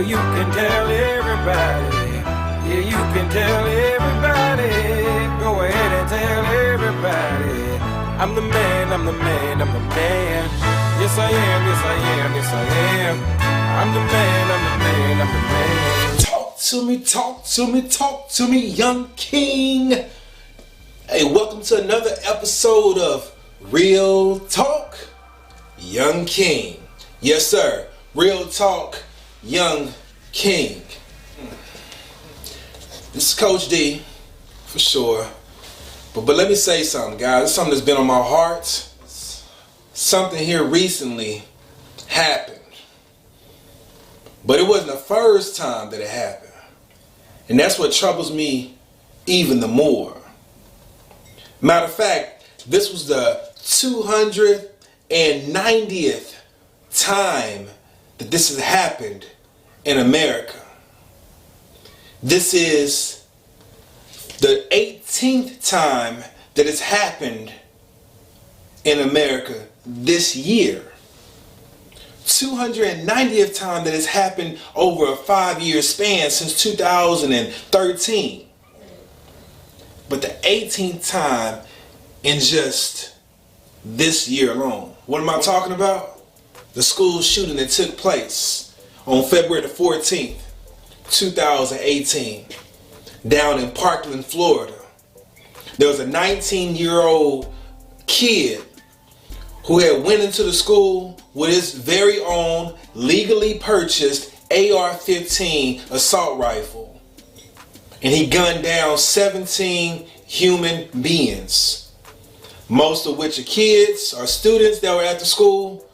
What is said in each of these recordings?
Well, you can tell everybody. Yeah, you can tell everybody. Go ahead and tell everybody. I'm the man, I'm the man, I'm the man. Yes, I am, yes, I am, yes, I am. I'm the man, I'm the man, I'm the man. Talk to me, talk to me, talk to me, young king. Hey, welcome to another episode of Real Talk, Young King. Yes, sir. Real Talk, Young King. This is Coach D, for sure. But let me say something, guys. It's something that's been on my heart. Something here recently happened. But it wasn't the first time that it happened. And that's what troubles me even the more. Matter of fact, this was the 290th time that this has happened in America. This is the 18th time that it's happened in America this year. 290th time that it's happened over a 5-year span since 2013. But the 18th time in just this year alone. What am I talking about? The school shooting that took place on February the 14th, 2018, down in Parkland, Florida. There was a 19-year-old kid who had went into the school with his very own legally purchased AR-15 assault rifle. And he gunned down 17 human beings, most of which are kids or students that were at the school,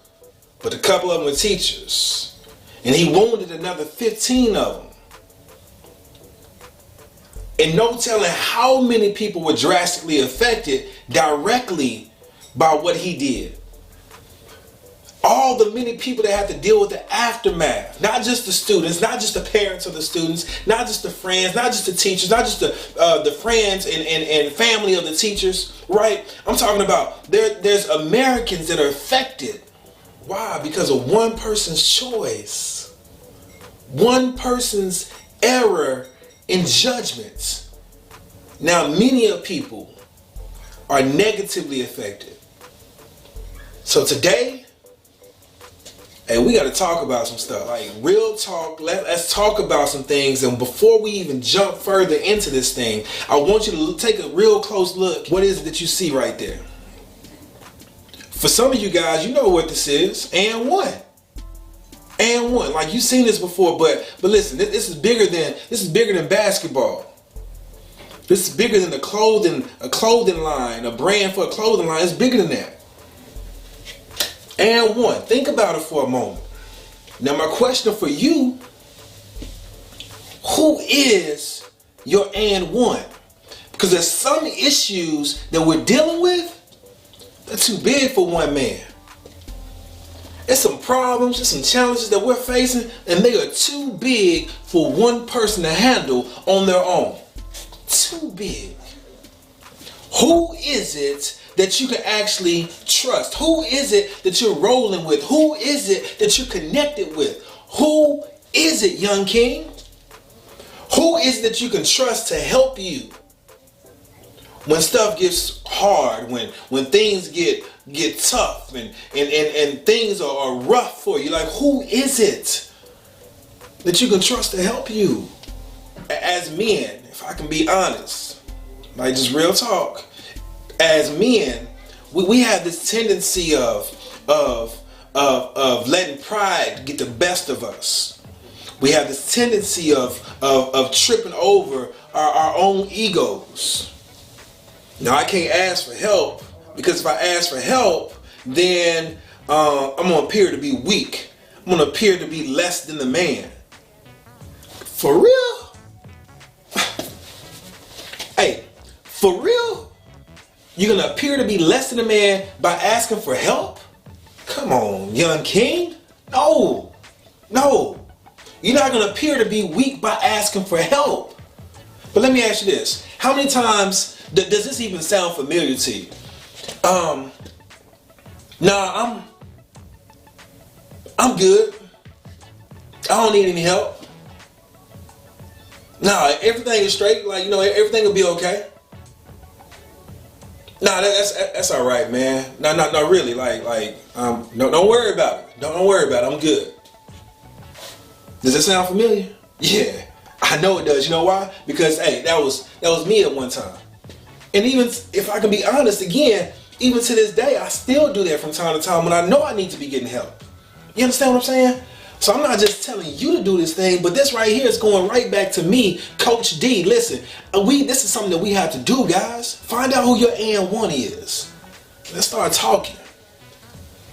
but a couple of them were teachers. And he wounded another 15 of them. And no telling how many people were drastically affected directly by what he did. All the many people that had to deal with the aftermath, not just the students, not just the parents of the students, not just the friends, not just the teachers, not just the friends and family of the teachers, right? I'm talking about there's Americans that are affected. Why? Because of one person's choice, one person's error in judgment. Now, many of people are negatively affected. So today, hey, we got to talk about some stuff. Like real talk, let's talk about some things. And before we even jump further into this thing, I want you to take a real close look. What is it that you see right there? For some of you guys, you know what this is. And one. Like you've seen this before, but listen, this is bigger than basketball. This is bigger than a clothing line, a brand for a clothing line. It's bigger than that. And one. Think about it for a moment. Now my question for you, who is your and one? Because there's some issues that we're dealing with that are too big for one man. There's some problems, there's some challenges that we're facing, and they are too big for one person to handle on their own. Too big. Who is it that you can actually trust? Who is it that you're rolling with? Who is it that you're connected with? Who is it, young king? Who is it that you can trust to help you when stuff gets hard, when things get tough and things are rough for you? Like, who is it that you can trust to help you? As men, if I can be honest, like just real talk, as men, we have this tendency of letting pride get the best of us. We have this tendency of tripping over our own egos. Now I can't ask for help, because if I ask for help, then I'm going to appear to be weak. I'm going to appear to be less than the man. For real? Hey, for real? You're going to appear to be less than a man by asking for help? Come on, young king. No. You're not going to appear to be weak by asking for help. But let me ask you this. How many times does this even sound familiar to you? I'm good. I don't need any help. Nah, everything is straight. Like, everything will be okay. Nah, that's all right, man. No, really. Don't worry about it. Don't worry about it. I'm good. Does that sound familiar? Yeah, I know it does. You know why? Because hey, that was me at one time. And even if I can be honest, again, even to this day, I still do that from time to time when I know I need to be getting help. You understand what I'm saying? So I'm not just telling you to do this thing, but this right here is going right back to me, Coach D. Listen, this is something that we have to do, guys. Find out who your AN1 is. Let's start talking.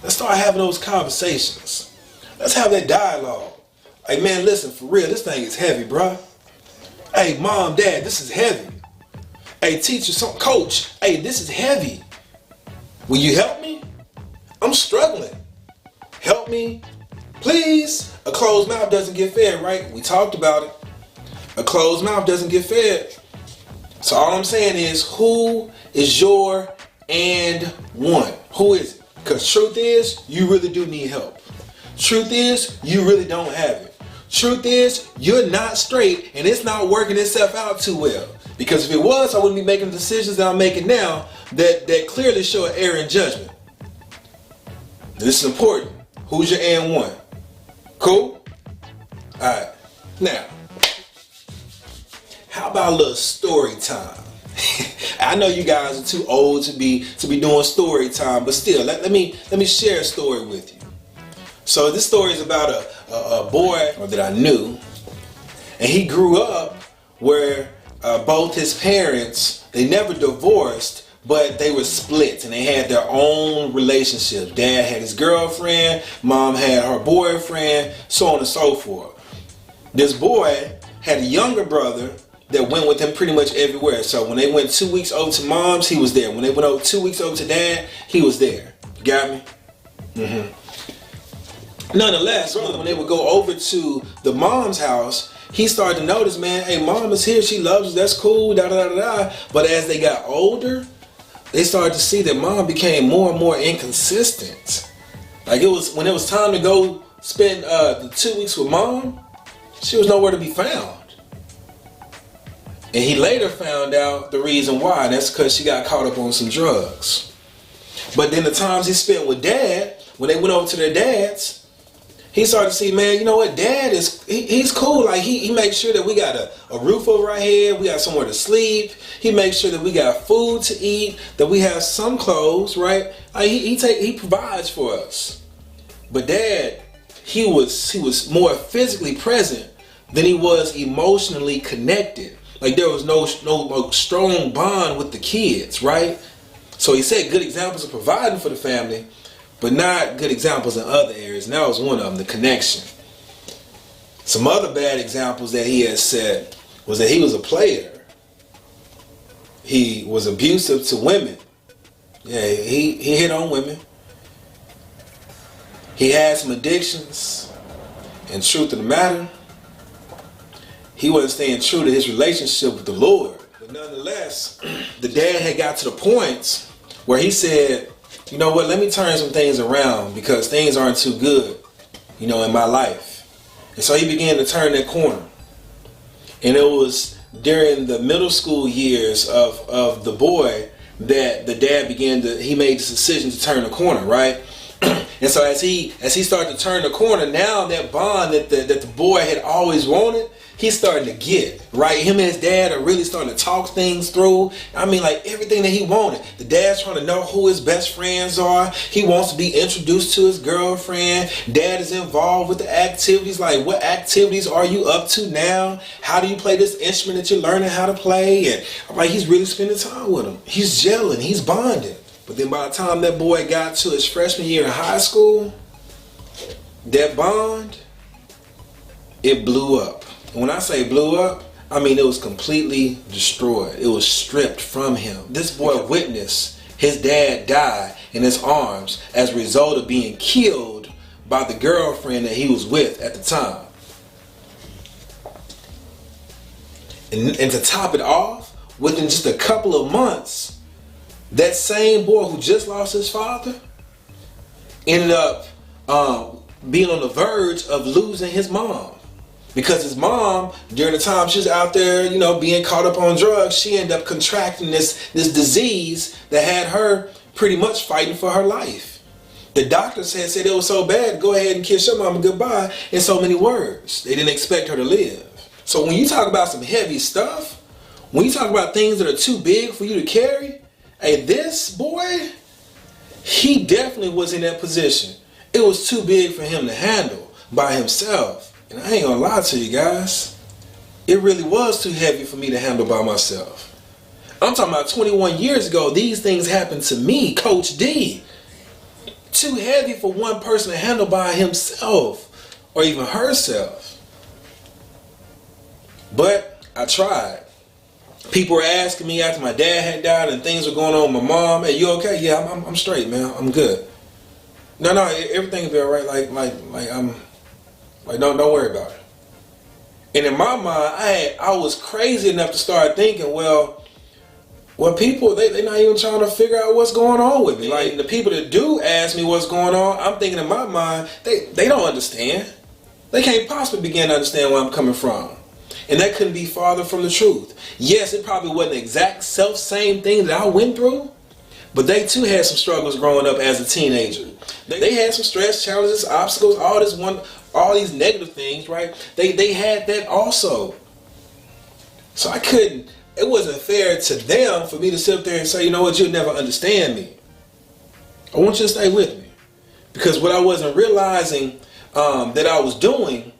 Let's start having those conversations. Let's have that dialogue. Hey man, listen, for real, this thing is heavy, bruh. Hey mom, dad, this is heavy. Hey teacher, coach, hey, this is heavy. Will you help me? I'm struggling. Help me, please. A closed mouth doesn't get fed, right? We talked about it. A closed mouth doesn't get fed. So all I'm saying is, who is your and one? Who is it? Because truth is, you really do need help. Truth is, you really don't have it. Truth is, you're not straight and it's not working itself out too well. Because if it was, I wouldn't be making the decisions that I'm making now that clearly show an error in judgment. This is important. Who's your and one? Cool? Alright. Now, how about a little story time? I know you guys are too old to be doing story time, but still, let me share a story with you. So this story is about a boy that I knew, and he grew up where both his parents, they never divorced, but they were split and they had their own relationships. Dad had his girlfriend, mom had her boyfriend, so on and so forth. This boy had a younger brother that went with him pretty much everywhere. So when they went 2 weeks over to mom's, he was there. When they went over 2 weeks over to dad, he was there. You got me? Nonetheless, when they would go over to the mom's house, he started to notice, man, hey, mom is here, she loves us, that's cool, da da da da. But as they got older, they started to see that mom became more and more inconsistent. Like when it was time to go spend the 2 weeks with mom, she was nowhere to be found. And he later found out the reason why. And that's because she got caught up on some drugs. But then the times he spent with dad, when they went over to their dads, he started to see, man, you know what, dad he's cool. Like he makes sure that we got a roof over our head, we got somewhere to sleep. He makes sure that we got food to eat, that we have some clothes, right? Like he provides for us. But dad, he was more physically present than he was emotionally connected. Like there was no strong bond with the kids, right? So he set good examples of providing for the family, but not good examples in other areas. And that was one of them, the connection. Some other bad examples that he had set was that he was a player. He was abusive to women. Yeah, he hit on women. He had some addictions. And truth of the matter, he wasn't staying true to his relationship with the Lord. But nonetheless, the dad had got to the point where he said, you know what, let me turn some things around because things aren't too good, in my life. And so he began to turn that corner. And it was during the middle school years of the boy that the dad he made this decision to turn the corner, right? And so as he started to turn the corner, now that bond that the boy had always wanted, he's starting to get, right? Him and his dad are really starting to talk things through. I mean, like everything that he wanted. The dad's trying to know who his best friends are. He wants to be introduced to his girlfriend. Dad is involved with the activities. Like, what activities are you up to now? How do you play this instrument that you're learning how to play? And like, he's really spending time with him. He's gelling. He's bonding. But then by the time that boy got to his freshman year in high school, that bond, it blew up. When I say blew up, I mean it was completely destroyed. It was stripped from him. This boy witnessed his dad die in his arms as a result of being killed by the girlfriend that he was with at the time. And to top it off, within just a couple of months, that same boy who just lost his father ended up being on the verge of losing his mom. Because his mom, during the time she was out there, you know, being caught up on drugs, she ended up contracting this disease that had her pretty much fighting for her life. The doctors had said it was so bad, go ahead and kiss your mama goodbye in so many words. They didn't expect her to live. So when you talk about some heavy stuff, when you talk about things that are too big for you to carry, hey, this boy, he definitely was in that position. It was too big for him to handle by himself. And I ain't gonna lie to you guys, it really was too heavy for me to handle by myself. I'm talking about 21 years ago, these things happened to me, Coach D. Too heavy for one person to handle by himself or even herself. But I tried. People were asking me after my dad had died and things were going on with my mom, hey, you okay? Yeah, I'm straight, man. I'm good. No, everything will be all right. Like, don't worry about it. And in my mind, I was crazy enough to start thinking, well, people, they're not even trying to figure out what's going on with me. Like, the people that do ask me what's going on, I'm thinking in my mind, they don't understand. They can't possibly begin to understand where I'm coming from. And that couldn't be farther from the truth. Yes, it probably wasn't the exact same thing that I went through, but they too had some struggles growing up as a teenager. They had some stress, challenges, obstacles, all these negative things, right? They had that also. So it wasn't fair to them for me to sit up there and say, you know what, you'll never understand me. I want you to stay with me. Because what I wasn't realizing that I was doing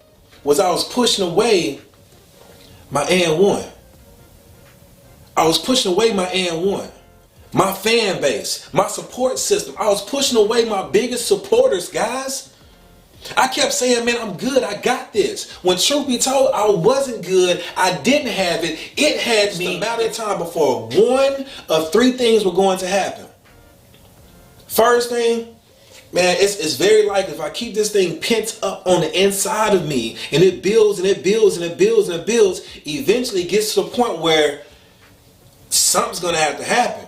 was I was pushing away my and1. I was pushing away my and1. My fan base, my support system. I was pushing away my biggest supporters, guys. I kept saying, man, I'm good. I got this. When truth be told, I wasn't good. I didn't have it. It had me a matter of time before one of three things were going to happen. First thing, man, it's very likely if I keep this thing pent up on the inside of me and it builds and it builds and it builds and it builds, eventually it gets to the point where something's going to have to happen.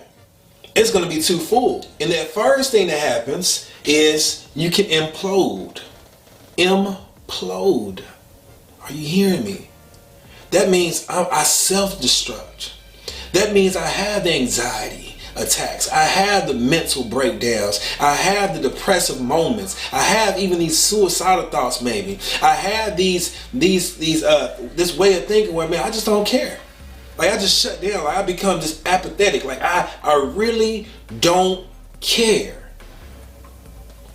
It's going to be too full. And that first thing that happens is you can implode. Implode. Are you hearing me? That means I self-destruct. That means I have the anxiety attacks. I have the mental breakdowns. I have the depressive moments. I have even these suicidal thoughts maybe. I have this way of thinking where, man, I just don't care. Like, I just shut down. Like, I become just apathetic. Like, I really don't care.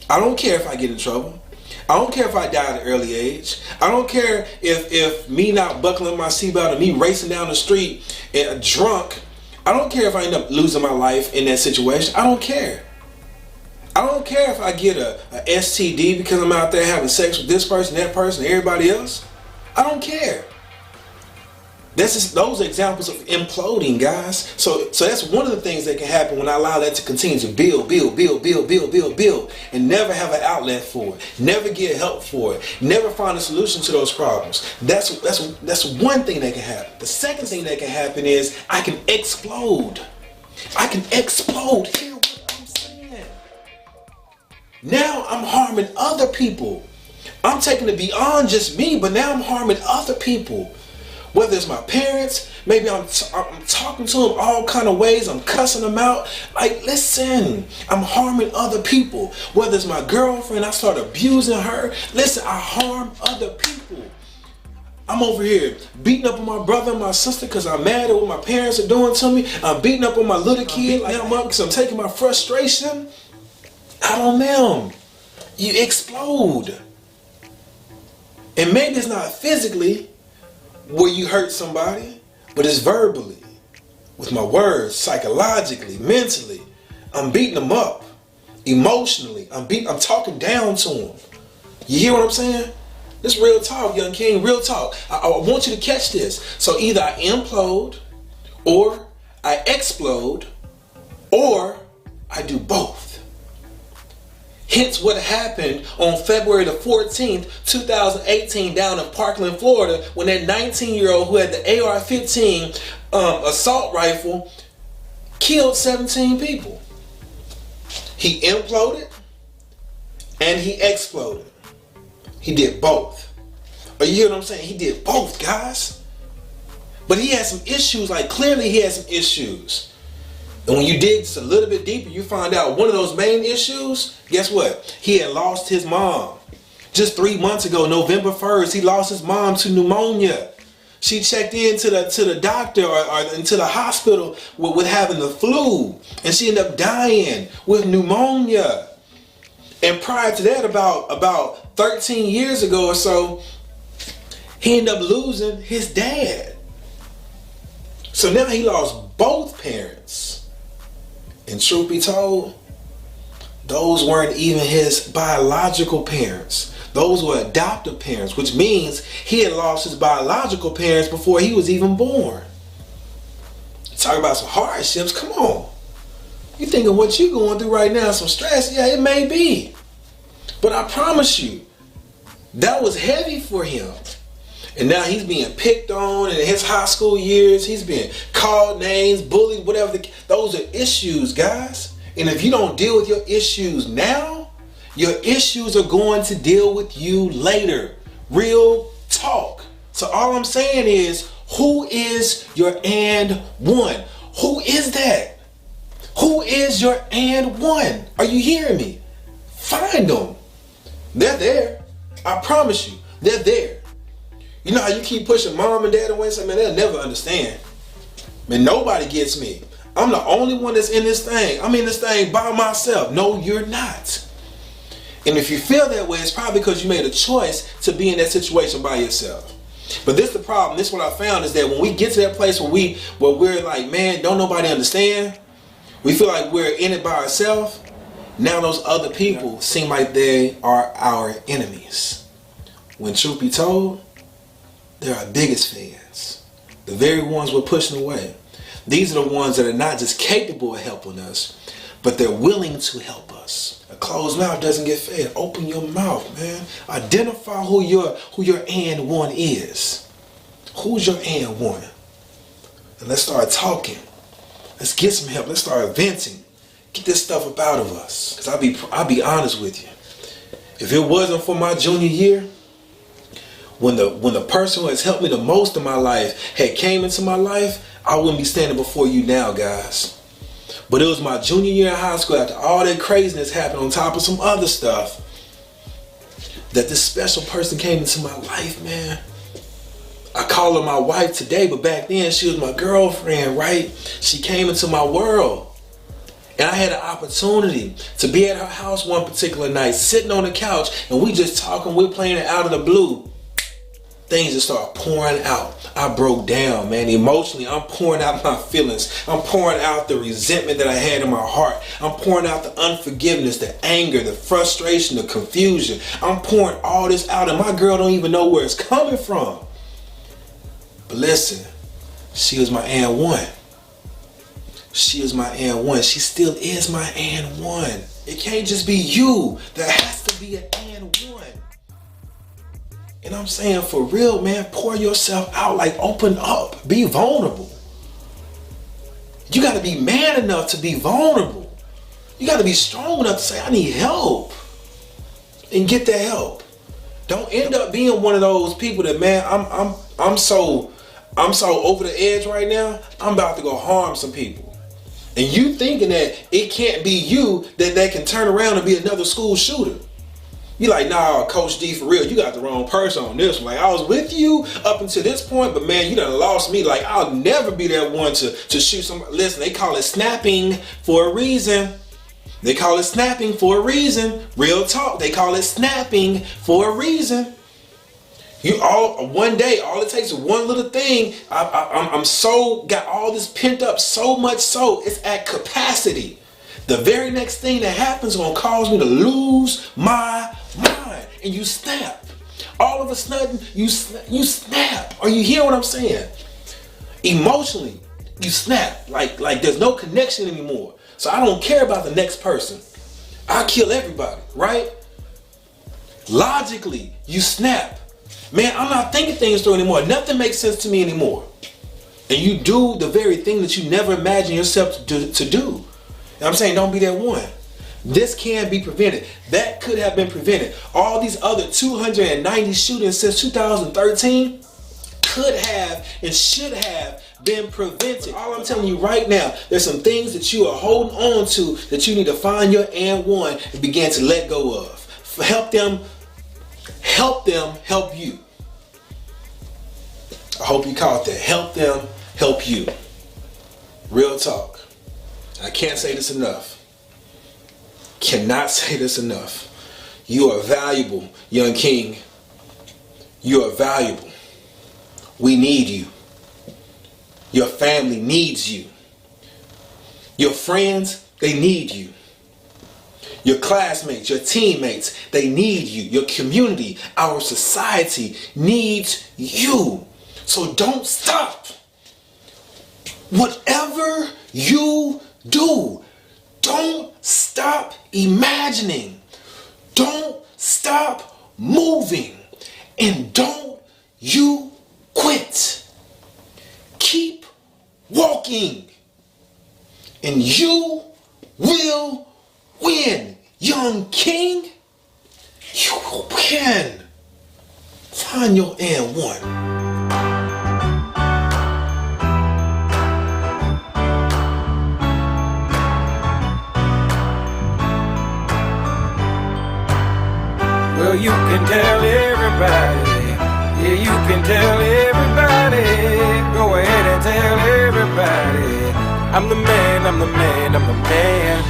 I don't care if I get in trouble. I don't care if I die at an early age. I don't care if me not buckling my seatbelt and me racing down the street and drunk. I don't care if I end up losing my life in that situation. I don't care. I don't care if I get a STD because I'm out there having sex with this person, that person, everybody else. I don't care. Those are examples of imploding, guys. So that's one of the things that can happen when I allow that to continue to build, and never have an outlet for it, never get help for it, never find a solution to those problems. That's one thing that can happen. The second thing that can happen is I can explode. I can explode. Hear what I'm saying? Now I'm harming other people. I'm taking it beyond just me, but now I'm harming other people. Whether it's my parents, maybe I'm talking to them all kind of ways. I'm cussing them out. Like, listen, I'm harming other people. Whether it's my girlfriend, I start abusing her. Listen, I harm other people. I'm over here beating up on my brother and my sister because I'm mad at what my parents are doing to me. I'm beating up on my little kid. Like, I'm up because I'm taking my frustration out on them. You explode. And maybe it's not physically where you hurt somebody, but it's verbally, with my words, psychologically, mentally. I'm beating them up. Emotionally, I'm talking down to them. You hear what I'm saying? This real talk, young king, real talk. I want you to catch this. So either I implode, or I explode, or I do both. Hence what happened on February the 14th, 2018 down in Parkland, Florida, when that 19-year-old who had the AR-15 assault rifle killed 17 people. He imploded and he exploded. He did both. But you hear what I'm saying? He did both, guys. But he had some issues. Like, clearly he had some issues. And when you dig just a little bit deeper, you find out one of those main issues, guess what? He had lost his mom. Just 3 months ago, November 1st, he lost his mom to pneumonia. She checked into the doctor or into the hospital with having the flu. And she ended up dying with pneumonia. And prior to that, about 13 years ago or so, he ended up losing his dad. So now he lost both parents. And truth be told, those weren't even his biological parents. Those were adoptive parents, which means he had lost his biological parents before he was even born. Talk about some hardships, come on. You thinking what you going through right now, some stress? Yeah, it may be. But I promise you, that was heavy for him. And now he's being picked on in his high school years. He's being called names, bullied, whatever. Those are issues, guys. And if you don't deal with your issues now, your issues are going to deal with you later. Real talk. So all I'm saying is, who is your and one? Who is that? Who is your and one? Are you hearing me? Find them. They're there. I promise you, they're there. You know how you keep pushing mom and dad away and say, man, they'll never understand. Man, nobody gets me. I'm the only one that's in this thing. I'm in this thing by myself. No, you're not. And if you feel that way, it's probably because you made a choice to be in that situation by yourself. But this is the problem. This is what I found, is that when we get to that place where we're like, man, don't nobody understand. We feel like we're in it by ourselves. Now those other people seem like they are our enemies. When truth be told, they're our biggest fans. The very ones we're pushing away. These are the ones that are not just capable of helping us, but they're willing to help us. A closed mouth doesn't get fed. Open your mouth, man. Identify who your and one is. Who's your and one? And let's start talking. Let's get some help. Let's start venting. Get this stuff up out of us. Because I'll be honest with you. If it wasn't for my junior year, when the person who has helped me the most in my life had came into my life, I wouldn't be standing before you now, guys. But it was my junior year in high school, after all that craziness happened on top of some other stuff, that this special person came into my life, man. I call her my wife today, but back then she was my girlfriend, right? She came into my world. And I had an opportunity to be at her house one particular night, sitting on the couch, and we just talking, we're playing it out of the blue. Things just start pouring out. I broke down, man. Emotionally, I'm pouring out my feelings. I'm pouring out the resentment that I had in my heart. I'm pouring out the unforgiveness, the anger, the frustration, the confusion. I'm pouring all this out, and my girl don't even know where it's coming from. But listen, she was my and one. She is my and one. She still is my and one. It can't just be you. There has to be an and one. And I'm saying, for real, man, pour yourself out. Like, open up. Be vulnerable. You got to be man enough to be vulnerable. You got to be strong enough to say, I need help. And get that help. Don't end up being one of those people that, man, I'm so over the edge right now, I'm about to go harm some people. And you thinking that it can't be you that can turn around and be another school shooter. You like, nah, Coach D, for real, you got the wrong person on this one. Like, I was with you up until this point, but man, you done lost me. Like, I'll never be that one to shoot somebody. Listen, they call it snapping for a reason. They call it snapping for a reason. Real talk, they call it snapping for a reason. One day, all it takes is one little thing. I'm so got all this pent up, so much so it's at capacity. The very next thing that happens is gonna cause me to lose my mind, and you snap. All of a sudden, you snap. Are you hearing what I'm saying? Emotionally, you snap. Like there's no connection anymore. So I don't care about the next person. I kill everybody, right? Logically, you snap. Man, I'm not thinking things through anymore. Nothing makes sense to me anymore. And you do the very thing that you never imagined yourself to do. And I'm saying, don't be that one. This can be prevented. That could have been prevented. All these other 290 shootings since 2013 could have and should have been prevented. All I'm telling you right now, there's some things that you are holding on to that you need to find your and one and begin to let go of. Help them help you. I hope you caught that. Help them help you. Real talk. I can't say this enough. Cannot say this enough. You are valuable, young king. You are valuable. We need you. Your family needs you. Your friends, they need you. Your classmates, your teammates, they need you. Your community, our society needs you. So don't stop. Whatever you do, don't stop imagining. Don't stop moving. And don't you quit. Keep walking. And you will win. Young king, you will win. Find your and one. Well, you can tell everybody. Yeah, you can tell everybody. Go ahead and tell everybody. I'm the man, I'm the man, I'm the man.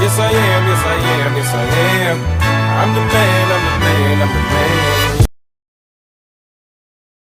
Yes I am, yes I am, yes I am. I'm the man, I'm the man, I'm the man.